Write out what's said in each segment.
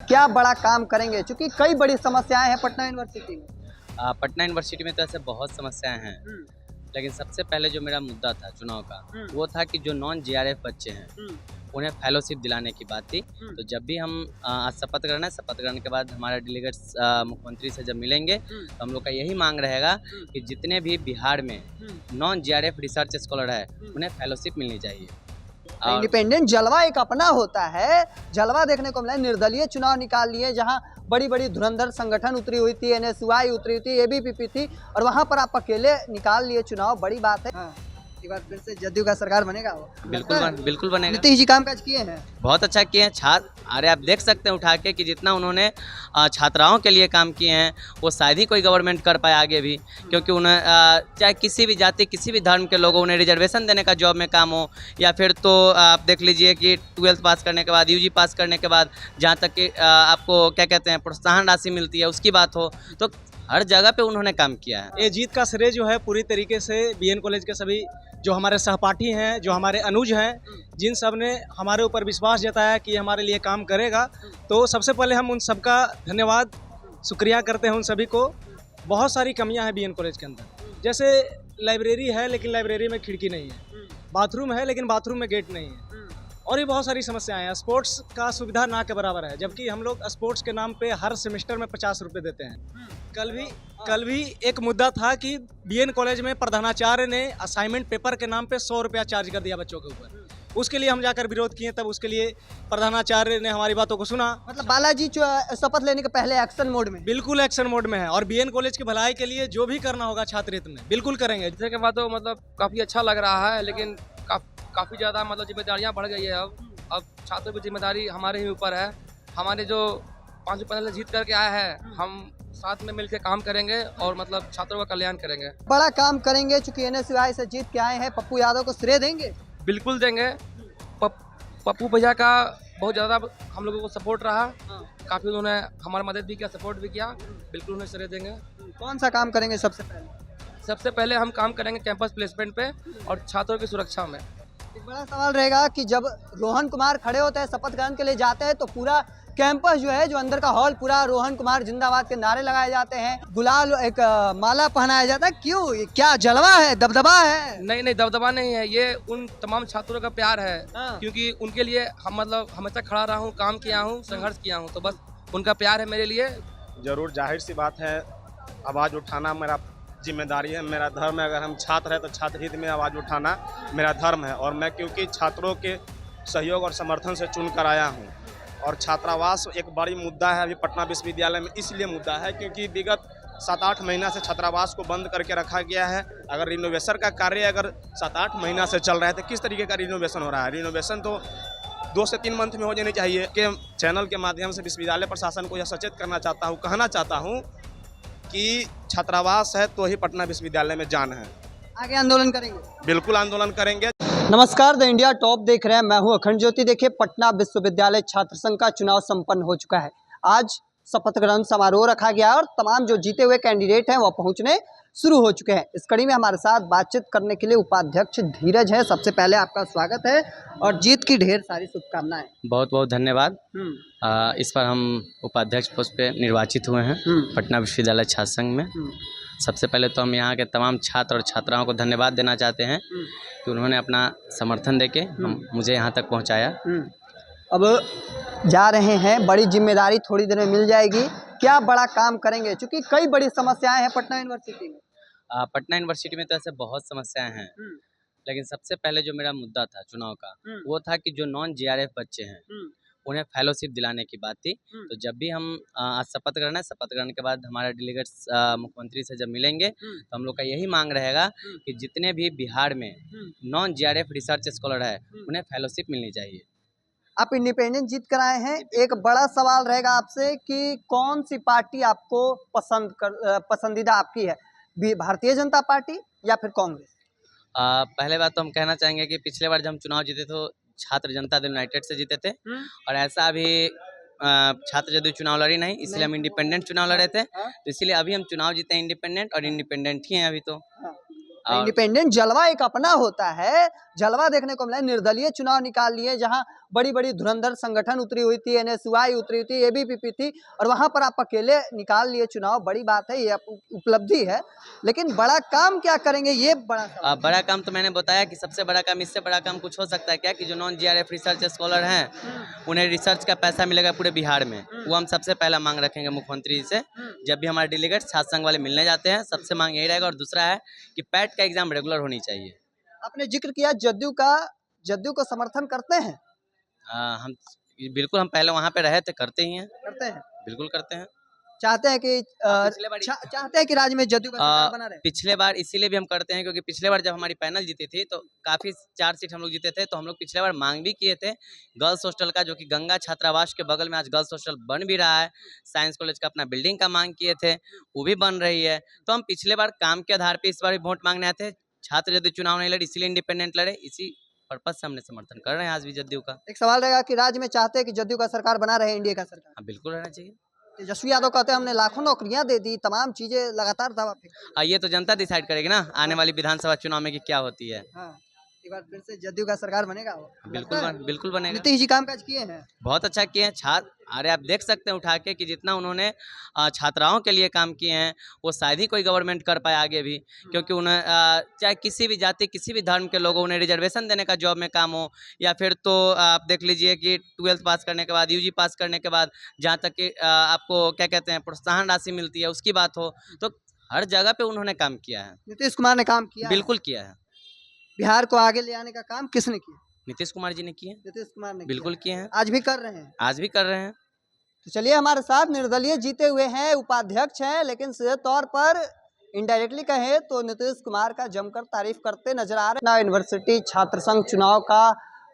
क्या बड़ा काम करेंगे, क्योंकि कई बड़ी समस्याएं हैं पटना यूनिवर्सिटी में। पटना यूनिवर्सिटी में तो ऐसे बहुत समस्याएं हैं, लेकिन सबसे पहले जो मेरा मुद्दा था चुनाव का वो था कि जो नॉन जीआरएफ बच्चे हैं उन्हें फेलोशिप दिलाने की बात थी। तो जब भी हम आज शपथ ग्रहण है, शपथ ग्रहण के बाद हमारे डेलीगेट्स मुख्यमंत्री से जब मिलेंगे तो हम लोग का यही मांग रहेगा कि जितने भी बिहार में नॉन जीआरएफ रिसर्च स्कॉलर है उन्हें फेलोशिप मिलनी चाहिए। इंडिपेंडेंट जलवा एक अपना होता है, जलवा देखने को मिला। निर्दलीय चुनाव निकाल लिए, जहां बड़ी बड़ी धुरंधर संगठन उतरी हुई थी, एनएसयूआई उतरी हुई थी, एबीवीपी थी, और वहां पर आप अकेले निकाल लिए चुनाव, बड़ी बात है। हाँ, एक बार फिर से जदयू का सरकार बनेगा वो? बिल्कुल बनेगा। नीतीश जी काम काज किए हैं, बहुत अच्छा किए हैं। अरे आप देख सकते हैं उठा के कि जितना उन्होंने छात्राओं के लिए काम किए हैं वो शायद ही कोई गवर्नमेंट कर पाए आगे भी, क्योंकि उन्हें चाहे किसी भी जाति किसी भी धर्म के लोगों उन्हें रिजर्वेशन देने का जॉब में काम हो, या फिर तो आप देख लीजिए कि 12th पास करने के बाद यूजी पास करने के बाद जहाँ तक कि आपको क्या कहते हैं प्रोत्साहन राशि मिलती है उसकी बात हो, तो हर जगह पे उन्होंने काम किया है। ये जीत का श्रेय जो है पूरी तरीके से बीएन कॉलेज के सभी जो हमारे सहपाठी हैं, जो हमारे अनुज हैं, जिन सब ने हमारे ऊपर विश्वास जताया कि हमारे लिए काम करेगा, तो सबसे पहले हम उन सबका धन्यवाद शुक्रिया करते हैं उन सभी को। बहुत सारी कमियां हैं बीएन कॉलेज के अंदर, जैसे लाइब्रेरी है लेकिन लाइब्रेरी में खिड़की नहीं है, बाथरूम है लेकिन बाथरूम में गेट नहीं है, और भी बहुत सारी समस्याएं हैं। स्पोर्ट्स का सुविधा ना के बराबर है, जबकि हम लोग स्पोर्ट्स के नाम पे हर सेमेस्टर में 50 रुपये देते हैं। कल भी एक मुद्दा था कि बीएन कॉलेज में प्रधानाचार्य ने असाइनमेंट पेपर के नाम पे 100 रुपया चार्ज कर दिया बच्चों के ऊपर। उसके लिए हम जाकर विरोध किए, तब उसके लिए प्रधानाचार्य ने हमारी बातों को सुना। मतलब बालाजी शपथ लेने के पहले एक्शन मोड में? बिल्कुल एक्शन मोड में है, और बीएन कॉलेज की भलाई के लिए जो भी करना होगा छात्र हित में बिल्कुल करेंगे। जिसके बाद तो मतलब काफ़ी अच्छा लग रहा है, लेकिन काफ़ी ज़्यादा मतलब जिम्मेदारियाँ बढ़ गई है। अब छात्रों की जिम्मेदारी हमारे ही ऊपर है। हमारे जो 5 पैनल जीत करके आए हैं, हम साथ में मिलकर काम करेंगे और मतलब छात्रों का कल्याण करेंगे। बड़ा काम करेंगे, चूंकि एनएसयूआई से जीत के आए हैं। पप्पू यादव को श्रेय देंगे? बिल्कुल देंगे। पप्पू भैया का बहुत ज़्यादा हम लोगों को सपोर्ट रहा, काफ़ी उन्होंने हमारी मदद भी किया, सपोर्ट भी किया, बिल्कुल उन्हें श्रेय देंगे। कौन सा काम करेंगे सबसे पहले? सबसे पहले हम काम करेंगे कैंपस प्लेसमेंट पे और छात्रों की सुरक्षा में। एक बड़ा सवाल रहेगा कि जब रोहन कुमार खड़े होते हैं, शपथ ग्रहण के लिए जाते हैं, तो पूरा कैंपस जो है, जो अंदर का हॉल पूरा रोहन कुमार जिंदाबाद के नारे लगाए जाते हैं, गुलाल एक माला पहनाया जाता है। क्यों? क्या जलवा है, दबदबा है? नहीं, दबदबा नहीं है, ये उन तमाम छात्रों का प्यार है। क्योंकि उनके लिए हम मतलब हमेशा खड़ा रहा हूँ, काम किया हूँ, संघर्ष किया हूँ, तो बस उनका प्यार है मेरे लिए। जरूर, जाहिर सी बात है, आवाज़ उठाना मेरा जिम्मेदारी है, मेरा धर्म है। अगर हम छात्र हैं तो छात्र हित में आवाज़ उठाना मेरा धर्म है, और मैं क्योंकि छात्रों के सहयोग और समर्थन से चुन कर आया हूँ, और छात्रावास एक बड़ी मुद्दा है अभी पटना विश्वविद्यालय में। इसलिए मुद्दा है क्योंकि विगत 7-8 महीना से छात्रावास को बंद करके रखा गया है। अगर रिनोवेशन का कार्य अगर 7-8 महीना से चल रहा है तो किस तरीके का रिनोवेशन हो रहा है? रिनोवेशन तो 2 से 3 मंथ में हो जानी चाहिए। के चैनल के माध्यम से विश्वविद्यालय प्रशासन को यह सचेत करना चाहता हूँ, कहना चाहता हूँ कि छात्रावास है तो ही पटना विश्वविद्यालय में जान है। आगे आंदोलन करेंगे? बिल्कुल आंदोलन करेंगे। नमस्कार, द इंडिया टॉप देख रहे हैं, मैं हूं अखंड ज्योति। देखिए, पटना विश्वविद्यालय छात्र संघ का चुनाव संपन्न हो चुका है। आज शपथ ग्रहण समारोह रखा गया और तमाम जो जीते हुए कैंडिडेट हैं वो पहुंचने शुरू हो चुके हैं। इस कड़ी में हमारे साथ बातचीत करने के लिए उपाध्यक्ष धीरज है। सबसे पहले आपका स्वागत है और जीत की ढेर सारी शुभकामनाएं। बहुत बहुत धन्यवाद। इस पर हम उपाध्यक्ष पोस्ट पे निर्वाचित हुए हैं पटना विश्वविद्यालय छात्र संघ में। सबसे पहले तो हम यहाँ के तमाम छात्र और छात्राओं को धन्यवाद देना चाहते हैं कि उन्होंने अपना समर्थन देके मुझे यहाँ तक पहुँचाया। अब जा रहे हैं, बड़ी जिम्मेदारी थोड़ी देर में मिल जाएगी। क्या बड़ा काम करेंगे, क्योंकि कई बड़ी समस्याएं हैं पटना यूनिवर्सिटी में? पटना यूनिवर्सिटी में तो ऐसे बहुत समस्याएं हैं, लेकिन सबसे पहले जो मेरा मुद्दा था चुनाव का वो था कि जो नॉन जीआरएफ बच्चे हैं उन्हें फेलोशिप दिलाने की बात थी। तो जब भी हम आज शपथ ग्रहण है, शपथ ग्रहण के बाद हमारे डेलीगेट्स मुख्यमंत्री से जब मिलेंगे तो हम लोग का यही मांग रहेगा कि जितने भी बिहार में नॉन जीआरएफ रिसर्च स्कॉलर है उन्हें फेलोशिप मिलनी चाहिए। आप इंडिपेंडेंट जीत कर आए हैं, एक बड़ा सवाल रहेगा आपसे कि कौन सी पार्टी आपको पसंदीदा आपकी है, भारतीय जनता पार्टी या फिर कांग्रेस? पहले बात तो हम कहना चाहेंगे कि पिछले बार जब हम चुनाव जीते तो छात्र जनता दल यूनाइटेड से जीते थे, और ऐसा अभी छात्र जदयू चुनाव लड़ी नहीं, इसलिए हम इंडिपेंडेंट चुनाव लड़े थे। तो इसलिए अभी हम चुनाव जीते हैं इंडिपेंडेंट, और इंडिपेंडेंट ही हैं अभी तो। इंडिपेंडेंट जलवा एक अपना होता है, जलवा देखने को मिला। निर्दलीय चुनाव निकाल लिए, जहां बड़ी बड़ी धुरंधर संगठन उतरी हुई थी, NSY उतरी हुई थी, ABVP थी, और वहां पर आप अकेले निकाल लिए चुनाव। बड़ी बात है, ये उपलब्धि है, लेकिन बड़ा काम क्या करेंगे, ये बड़ा सवाल है। बड़ा काम तो मैंने बताया कि सबसे बड़ा काम, इससे बड़ा काम कुछ हो सकता है क्या कि जो नॉन GRF रिसर्च स्कॉलर हैं उन्हें रिसर्च का पैसा मिलेगा पूरे बिहार में। वो हम सबसे पहला मांग रखेंगे मुख्यमंत्री जी से। जब भी हमारे डेलीगेट छात्र संघ वाले मिलने जाते हैं, सबसे मांग यही रहेगा। और दूसरा है कि पैट का एग्जाम रेगुलर होनी चाहिए। आपने जिक्र किया जदयू को समर्थन करते हैं? हम बिल्कुल, हम पहले वहाँ पे रहे थे, करते ही हैं, करते हैं, बिल्कुल करते हैं। चाहते हैं कि चाहते हैं कि राज्य में जदयू का सरकार बना रहे। पिछले बार इसीलिए भी हम करते हैं क्योंकि पिछले बार जब हमारी पैनल जीती थी तो काफ़ी 4 सीट हम लोग जीते थे। तो हम लोग पिछले बार मांग भी किए थे गर्ल्स हॉस्टल का, जो कि गंगा छात्रावास के बगल में आज गर्ल्स हॉस्टल बन भी रहा है। साइंस कॉलेज का अपना बिल्डिंग का मांग किए थे, वो भी बन रही है। तो हम पिछले बार काम के आधार पर इस बार भी वोट मांगने आए थे। छात्र यदि चुनाव नहीं लड़े, इसीलिए इंडिपेंडेंट लड़े, इसी पर्पज से हमने समर्थन कर रहे हैं आज भी जदयू का। एक सवाल रहेगा कि राज्य में चाहते हैं कि जदयू का सरकार बना रहे, एनडीए का सरकार? हाँ, बिल्कुल रहना चाहिए। तेजस्वी यादव कहते हैं हमने लाखों नौकरियां दे दी, तमाम चीजें, लगातार दावा फेंक। ये तो जनता डिसाइड करेगी ना आने वाली विधानसभा चुनाव में कि क्या होती है। हाँ, एक बार फिर से जदयू का सरकार बनेगा वो? बिल्कुल बनेगा। नीतीश जी कामकाज किए हैं, बहुत अच्छा किए हैं। अरे आप देख सकते हैं उठा के कि जितना उन्होंने छात्राओं के लिए काम किए हैं वो शायद ही कोई गवर्नमेंट कर पाए आगे भी। क्योंकि उन्हें चाहे किसी भी जाति, किसी भी धर्म के लोगों, उन्हें रिजर्वेशन देने का जॉब में काम हो, या फिर तो आप देख लीजिए कि 12th पास करने के बाद, UG पास करने के बाद जहाँ तक कि आपको क्या कहते हैं प्रोत्साहन राशि मिलती है, उसकी बात हो, तो हर जगह पे उन्होंने काम किया है। नीतीश कुमार ने काम किया, बिल्कुल किया है। बिहार को आगे ले आने का काम किसने किया? नीतीश कुमार जी ने किए। नीतीश कुमार ने बिल्कुल किए हैं, आज भी कर रहे हैं। आज भी कर रहे हैं। तो चलिए, हमारे साथ निर्दलीय जीते हुए हैं, उपाध्यक्ष हैं, लेकिन सीधे तौर पर इनडायरेक्टली कहें तो नीतीश कुमार का जमकर तारीफ करते नजर आ रहे हैं। यूनिवर्सिटी छात्र संघ चुनाव का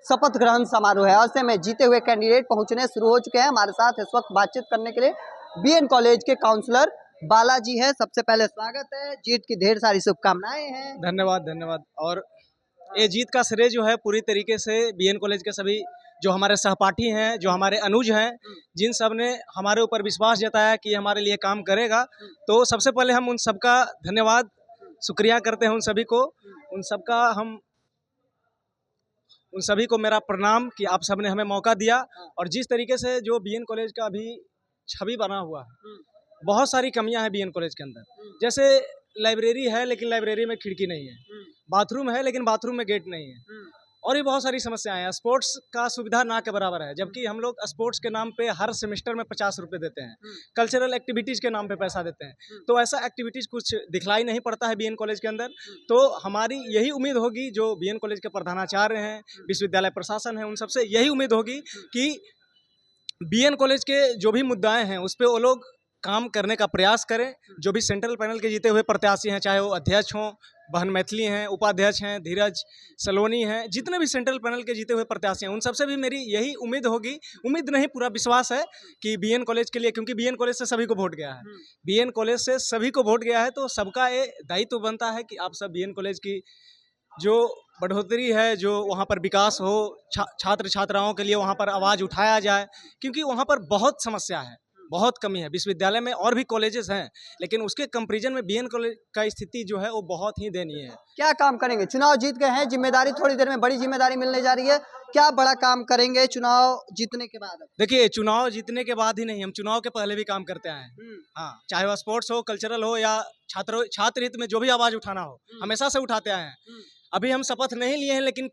शपथ ग्रहण समारोह है, ऐसे में जीते हुए कैंडिडेट पहुंचने शुरू हो चुके हैं। हमारे साथ इस वक्त बातचीत करने के लिए BN कॉलेज के काउंसलर बालाजी है। सबसे पहले स्वागत है, जीत की ढेर सारी शुभकामनाएं हैं। धन्यवाद। और ये जीत का श्रेय जो है पूरी तरीके से BN कॉलेज के सभी जो हमारे सहपाठी हैं, जो हमारे अनुज हैं, जिन सब ने हमारे ऊपर विश्वास जताया कि हमारे लिए काम करेगा, तो सबसे पहले हम उन सबका धन्यवाद, शुक्रिया करते हैं उन सभी को। उन सभी को मेरा प्रणाम कि आप सब ने हमें मौका दिया। और जिस तरीके से जो BN कॉलेज का अभी छवि बना हुआ है, बहुत सारी कमियां हैं BN कॉलेज के अंदर। जैसे लाइब्रेरी है लेकिन लाइब्रेरी में खिड़की नहीं है, बाथरूम है लेकिन बाथरूम में गेट नहीं है, और भी बहुत सारी समस्याएं हैं। स्पोर्ट्स का सुविधा ना के बराबर है, जबकि हम लोग स्पोर्ट्स के नाम पे हर सेमेस्टर में 50 रुपये देते हैं, कल्चरल एक्टिविटीज़ के नाम पे पैसा देते हैं, तो ऐसा एक्टिविटीज़ कुछ दिखलाई नहीं पड़ता है BN कॉलेज के अंदर। तो हमारी यही उम्मीद होगी, जो BN कॉलेज के प्रधानाचार्य हैं, विश्वविद्यालय प्रशासन है, उन सबसे यही उम्मीद होगी कि BN कॉलेज के जो भी मुद्दाएँ हैं उस पर वो लोग काम करने का प्रयास करें। जो भी सेंट्रल पैनल के जीते हुए प्रत्याशी हैं, चाहे वो अध्यक्ष हों, बहन मैथिली हैं, उपाध्यक्ष हैं, धीरज सलोनी हैं, जितने भी सेंट्रल पैनल के जीते हुए प्रत्याशी हैं, उन सबसे भी मेरी यही उम्मीद होगी, उम्मीद नहीं पूरा विश्वास है कि BN कॉलेज के लिए, क्योंकि BN कॉलेज से सभी को वोट गया है, BN कॉलेज से सभी को वोट गया है, तो सबका ये दायित्व बनता है कि आप सब BN कॉलेज की जो बढ़ोतरी है, जो वहाँ पर विकास हो, छात्र छात्राओं के लिए वहाँ पर आवाज़ उठाया जाए, क्योंकि वहाँ पर बहुत समस्या है, बहुत कमी है। विश्वविद्यालय में और भी कॉलेजेस हैं, लेकिन उसके कंपैरिजन में BN कॉलेज का स्थिति जो है वो बहुत ही दयनीय है। क्या काम करेंगे? चुनाव जीत गए हैं, जिम्मेदारी थोड़ी देर में बड़ी जिम्मेदारी मिलने जा रही है, क्या बड़ा काम करेंगे चुनाव जीतने के बाद? देखिए, चुनाव जीतने के बाद ही नहीं, हम चुनाव के पहले भी काम करते आए हैं। हाँ, चाहे वह स्पोर्ट्स हो, कल्चरल हो, या छात्र हित में जो भी आवाज उठाना हो, हमेशा से उठाते आए हैं। अभी हम शपथ नहीं लिए हैं, लेकिन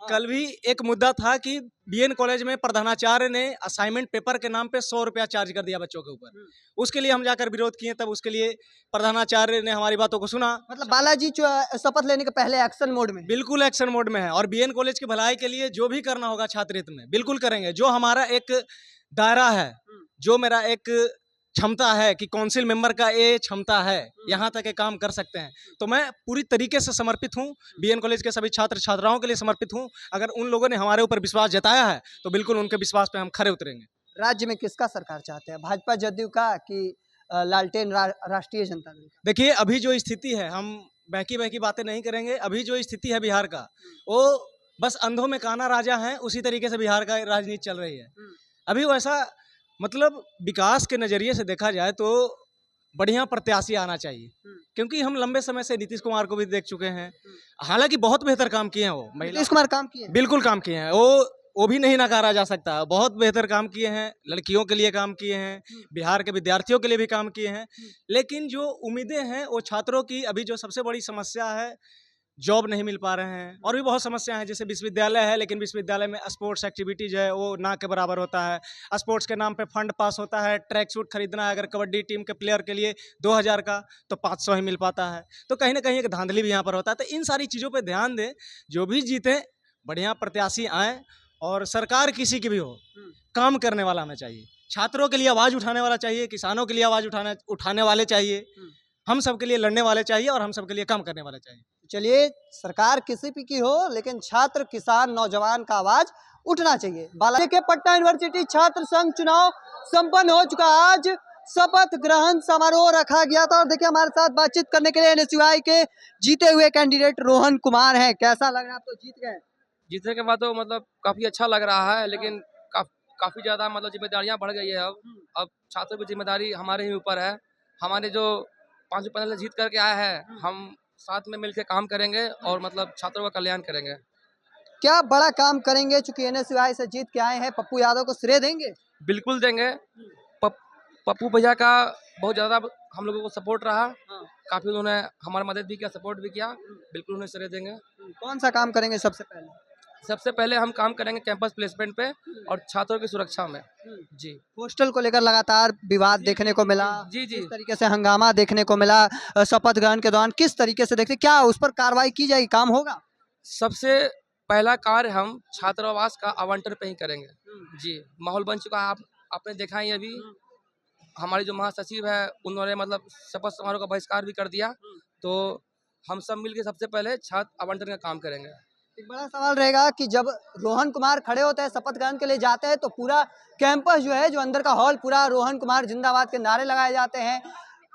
कल भी एक मुद्दा था कि BN कॉलेज में प्रधानाचार्य ने असाइनमेंट पेपर के नाम पे 100 रुपया चार्ज कर दिया बच्चों के ऊपर। उसके लिए हम जाकर विरोध किए, तब उसके लिए प्रधानाचार्य ने हमारी बातों को सुना। मतलब बालाजी शपथ लेने के पहले एक्शन मोड में? बिल्कुल एक्शन मोड में है, और BN कॉलेज की भलाई के लिए जो भी करना होगा छात्र हित में बिल्कुल करेंगे। जो हमारा एक दायरा है, जो मेरा एक क्षमता है कि काउंसिल मेंबर का ये क्षमता है, यहाँ तक के काम कर सकते हैं, तो मैं पूरी तरीके से समर्पित हूँ। BN कॉलेज के सभी छात्र छात्राओं के लिए समर्पित हूँ। अगर उन लोगों ने हमारे ऊपर विश्वास जताया है तो बिल्कुल उनके विश्वास पे हम खरे उतरेंगे। राज्य में किसका सरकार चाहते हैं, भाजपा जदयू का कि लालटेन राष्ट्रीय जनता दल? देखिए, अभी जो स्थिति है, हम बहकी बातें नहीं करेंगे। अभी जो स्थिति है बिहार का, वो बस अंधों में काना राजा है, उसी तरीके से बिहार का राजनीति चल रही है। अभी वैसा मतलब विकास के नज़रिए से देखा जाए तो बढ़िया प्रत्याशी आना चाहिए, क्योंकि हम लंबे समय से नीतीश कुमार को भी देख चुके हैं। हालांकि बहुत बेहतर काम किए हैं वो, महिला नीतीश कुमार काम किए हैं। बिल्कुल काम किए हैं वो भी नहीं नकारा जा सकता। बहुत बेहतर काम किए हैं, लड़कियों के लिए काम किए हैं, बिहार के विद्यार्थियों के लिए भी काम किए हैं। लेकिन जो उम्मीदें हैं वो छात्रों की, अभी जो सबसे बड़ी समस्या है, जॉब नहीं मिल पा रहे हैं। और भी बहुत समस्या है, जैसे विश्वविद्यालय है, लेकिन विश्वविद्यालय में स्पोर्ट्स एक्टिविटीज़ है वो ना के बराबर होता है। स्पोर्ट्स के नाम पे फंड पास होता है, ट्रैक सूट खरीदना है अगर कबड्डी टीम के प्लेयर के लिए 2000 का, तो 500 ही मिल पाता है। तो कहीं ना कहीं एक धांधली भी यहाँ पर होता है। तो इन सारी चीज़ों पर ध्यान दें, जो भी जीते बढ़िया प्रत्याशी आएँ, और सरकार किसी की भी हो, काम करने वाला हमें चाहिए। छात्रों के लिए आवाज़ उठाने वाला चाहिए, किसानों के लिए आवाज़ उठाने वाले चाहिए, हम सबके लिए लड़ने वाले चाहिए, और हम सबके लिए काम करने वाले चाहिए। चलिए, सरकार किसी भी की हो, लेकिन छात्र, किसान, नौजवान का आवाज उठना चाहिए। बालाजी के पटना यूनिवर्सिटी छात्र संघ चुनाव संपन्न हो चुका। आज शपथ ग्रहण समारोह रखा गया था, और देखिए हमारे साथ बातचीत करने के लिए एनएसयूआई के जीते हुए कैंडिडेट रोहन कुमार हैं। कैसा लग रहा है, आप तो जीत गए? जीतने के बाद तो मतलब काफ़ी अच्छा लग रहा है, लेकिन काफ़ी ज़्यादा मतलब जिम्मेदारियाँ बढ़ गई है। अब छात्रों की जिम्मेदारी हमारे ही ऊपर है। हमारे जो 5 पैनल जीत करके आए हैं, हम साथ में मिलकर काम करेंगे और मतलब छात्रों का कल्याण करेंगे। क्या बड़ा काम करेंगे? चूंकि एनएसयूआई से जीत के आए हैं, पप्पू यादव को श्रेय देंगे? बिल्कुल देंगे। पप्पू भैया का बहुत ज़्यादा हम लोगों को सपोर्ट रहा, काफ़ी उन्होंने हमारी मदद भी किया, सपोर्ट भी किया, बिल्कुल उन्हें श्रेय देंगे। कौन सा काम करेंगे सबसे पहले? सबसे पहले हम काम करेंगे कैंपस प्लेसमेंट पे और छात्रों की सुरक्षा में। जी, पोस्टल को लेकर लगातार विवाद देखने को मिला। जी, जी। किस तरीके से हंगामा देखने को मिला शपथ ग्रहण के दौरान, किस तरीके से देखते, क्या उस पर कार्रवाई की जाएगी, काम होगा? सबसे पहला कार्य हम छात्रावास का आवंटन पे ही करेंगे। जी, माहौल बन चुका है, आपने देखा ही अभी हमारी जो महासचिव है उन्होंने मतलब शपथ समारोह का बहिष्कार भी कर दिया। तो हम सब मिलकर सबसे पहले छात्र आवंटन का काम करेंगे। एक बड़ा सवाल रहेगा कि जब रोहन कुमार खड़े होते हैं, शपथ ग्रहण के लिए जाते हैं, तो पूरा कैंपस जो है, जो अंदर का हॉल, पूरा रोहन कुमार जिंदाबाद के नारे लगाए जाते हैं,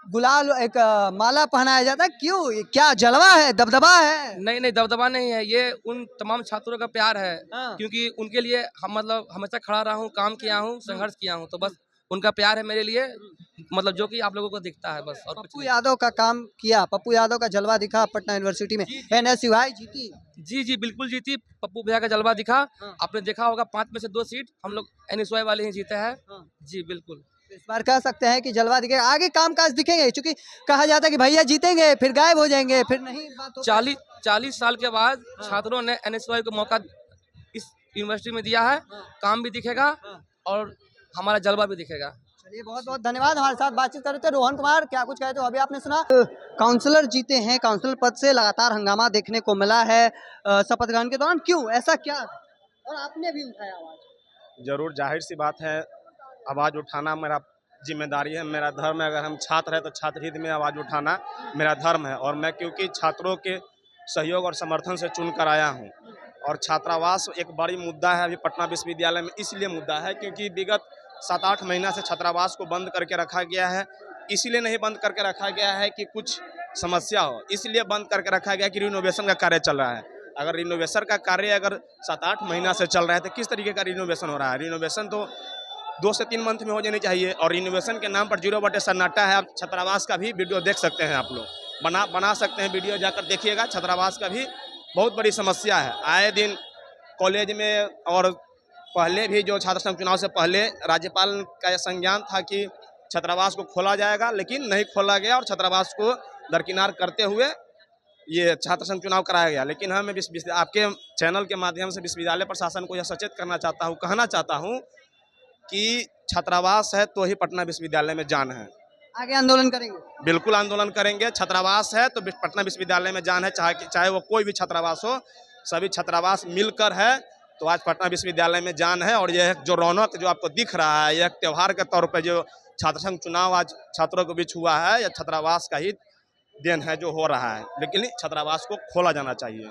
गुलाल एक माला पहनाया जाता है। क्यों? ये क्या जलवा है, दबदबा है? नहीं, दबदबा नहीं है, ये उन तमाम छात्रों का प्यार है। हाँ। क्योंकि उनके लिए हम मतलब हमेशा खड़ा रहा हूँ, काम किया हूँ, संघर्ष किया हूँ, तो बस उनका प्यार है मेरे लिए, मतलब जो कि आप लोगों को दिखता है बस, और कुछ पप्पू नहीं। यादव का काम किया, पप्पू यादव का जलवा दिखा पटना यूनिवर्सिटी में, एनएसयूआई जीती। जी, बिल्कुल जीती। पप्पू भैया का जलवा दिखा। आपने देखा होगा 5 में से 2 सीट हम लोग एनएसयूआई वाले ही जीते हैं। जी, बिल्कुल। इस बार कह सकते हैं कि जलवा दिखेगा, आगे कामकाज दिखेंगे, क्योंकि कहा जाता है कि भैया जीतेंगे फिर गायब हो जाएंगे, फिर नहीं बात हो। 40 साल के बाद छात्रों ने एनएसयूआई को मौका इस यूनिवर्सिटी में दिया है। काम भी दिखेगा और हमारा जलवा भी दिखेगा। चलिए, बहुत बहुत धन्यवाद। हमारे साथ बातचीत कर रहे थे रोहन कुमार। क्या कुछ कहते हो, अभी आपने सुना काउंसलर जीते हैं, काउंसलर पद से लगातार हंगामा देखने को मिला है शपथ ग्रहण के दौरान, क्यों, ऐसा क्या? और आपने भी उठाया आवाज। जरूर, जाहिर सी बात है, आवाज़ उठाना मेरा जिम्मेदारी है, मेरा धर्म है। अगर हम छात्र हैं तो छात्र हित में आवाज़ उठाना मेरा धर्म है। और मैं क्योंकि छात्रों के सहयोग और समर्थन से चुनकर आया हूं, और छात्रावास एक बड़ी मुद्दा है अभी पटना विश्वविद्यालय में। इसलिए मुद्दा है क्योंकि विगत 7-8 महीना से छात्रावास को बंद करके रखा गया है। इसलिए नहीं बंद करके रखा गया है कि कुछ समस्या हो, इसलिए बंद करके रखा गया कि रिनोवेशन का कार्य चल रहा है। अगर रिनोवेशन का कार्य अगर 7-8 महीना से चल रहा है तो किस तरीके का रिनोवेशन हो रहा है? रिनोवेशन तो 2 से 3 मंथ में हो जानी चाहिए। और रिनोवेशन के नाम पर 0 सन्नाटा है। आप छात्रावास का भी वीडियो देख सकते हैं, आप लोग बना सकते हैं वीडियो, जाकर देखिएगा। छात्रावास का भी बहुत बड़ी समस्या है। आए दिन कॉलेज में, और पहले भी जो छात्र संघ चुनाव से पहले राज्यपाल का यह संज्ञान था कि छात्रावास को खोला जाएगा, लेकिन नहीं खोला गया और छात्रावास को दरकिनार करते हुए ये छात्र संघ चुनाव कराया गया। लेकिन हम आपके चैनल के माध्यम से विश्वविद्यालय प्रशासन को यह सचेत करना चाहता हूँ, कहना चाहता हूँ कि छात्रावास है तो ही पटना विश्वविद्यालय में जान है। आगे आंदोलन करेंगे? बिल्कुल आंदोलन करेंगे। छात्रावास है तो पटना विश्वविद्यालय में जान है, चाहे वो कोई भी छात्रावास हो, सभी छात्रावास मिलकर है तो आज पटना विश्वविद्यालय में जान है। और यह जो रौनक जो आपको दिख रहा है, यह त्यौहार के तौर पर जो छात्र संघ चुनाव आज छात्रों के बीच हुआ है, यह छात्रावास का ही देन है जो हो रहा है। लेकिन छात्रावास को खोला जाना चाहिए।